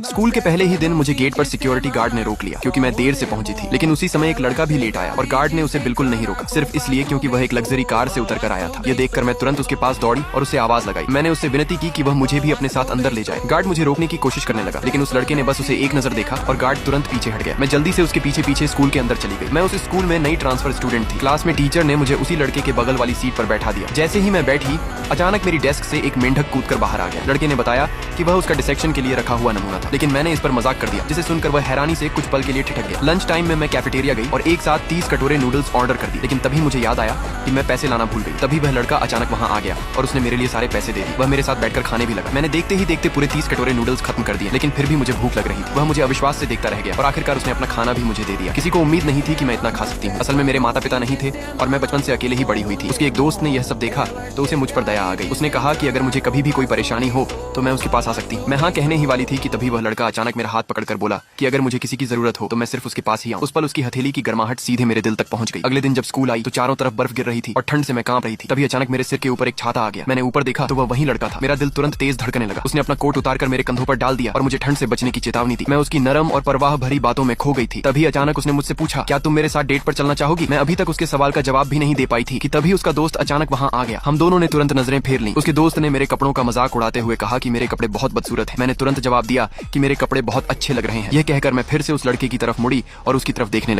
School के पहले ही दिन मुझे गेट पर सिक्योरिटी गार्ड ने रोक लिया क्योंकि मैं देर से पहुंची थी। लेकिन उसी समय एक लड़का भी लेट आया और गार्ड ने उसे बिल्कुल नहीं रोका, सिर्फ इसलिए क्योंकि वह एक लग्जरी कार से उतर कर आया था। ये देखकर मैं तुरंत उसके पास दौड़ी और उसे आवाज लगाई। मैंने उससे विनती की कि वह मुझे भी अपने साथ अंदर ले जाए। गार्ड मुझे रोकने की कोशिश करने लगा, लेकिन उस लड़के ने बस उसे एक नजर देखा और गार्ड तुरंत पीछे हट गया। मैं जल्दी से उसके पीछे पीछे स्कूल के अंदर चली गई। मैं उस स्कूल में नई ट्रांसफर स्टूडेंट थी। क्लास में टीचर ने मुझे उसी लड़के के बगल वाली सीट पर बैठा दिया। जैसे ही मैं बैठी, अचानक मेरी डेस्क से एक मेंढक कूदकर बाहर आ गया। लड़के ने बताया कि वह उसका डिसेक्शन के लिए रखा हुआ नमूना था, लेकिन मैंने इस पर मजाक कर दिया, जिसे सुनकर वह हैरानी से कुछ पल के लिए ठिठक गया। लंच टाइम में मैं कैफेटेरिया गई और एक साथ 30 कटोरे नूडल्स ऑर्डर कर दी। लेकिन तभी मुझे याद आया कि मैं पैसे लाना भूल गई। तभी वह लड़का अचानक वहाँ आ गया और उसने मेरे लिए सारे पैसे दे दिए। वह मेरे साथ बैठकर खाने भी लगा। मैंने देखते ही देखते पूरे 30 कटोरे नूडल्स खत्म कर दिए, लेकिन फिर भी मुझे भूख लग रही थी। वह मुझे अविश्वास से देखता रह गया और आखिरकार उसने अपना खाना भी मुझे दे दिया। किसी को उम्मीद नहीं थी कि मैं इतना खा सकती हूँ। असल में मेरे माता पिता नहीं थे और मैं बचपन से अकेले ही बड़ी हुई थी। उसके एक दोस्त ने यह सब देखा तो उसे मुझ पर दया आ गई। उसने कहा कि अगर मुझे कभी भी कोई परेशानी हो तो मैं उसके पास आ सकती। मैं हाँ कहने ही वाली थी कि तभी वह लड़का अचानक मेरा हाथ पकड़कर बोला कि अगर मुझे किसी की जरूरत हो तो मैं सिर्फ उसके पास ही आऊं। उस पल उसकी हथेली की गर्माहट सीधे मेरे दिल तक पहुंच गई। अगले दिन जब स्कूल आई तो चारों तरफ बर्फ गिर रही थी और ठंड से मैं कांप रही थी। तभी अचानक मेरे सिर के ऊपर एक छाता आ गया। मैंने ऊपर देखा तो वह वही लड़का था। मेरा दिल तुरंत तेज धड़कने लगा। उसने अपना कोट उतारकर मेरे कंधों पर डाल दिया और मुझे ठंड से बचने की चेतावनी दी। मैं उसकी नरम और परवाह भरी बातों में खो गई थी। तभी अचानक उसने मुझसे पूछा, क्या तुम मेरे साथ डेट पर चलना चाहोगी? मैं अभी तक उसके सवाल का जवाब भी नहीं दे पाई थी कि तभी उसका दोस्त अचानक वहाँ आ गया। हम दोनों ने तुरंत नजरें फेर ली। उसके दोस्त ने मेरे कपड़ों का मजाक उड़ाते हुए कहा कि मेरे कपड़े बहुत बदसूरत हैं। मैंने तुरंत जवाब दिया कि मेरे कपड़े बहुत अच्छे लग रहे हैं। यह कहकर मैं फिर से उस लड़के की तरफ मुड़ी और उसकी तरफ देखने लगी।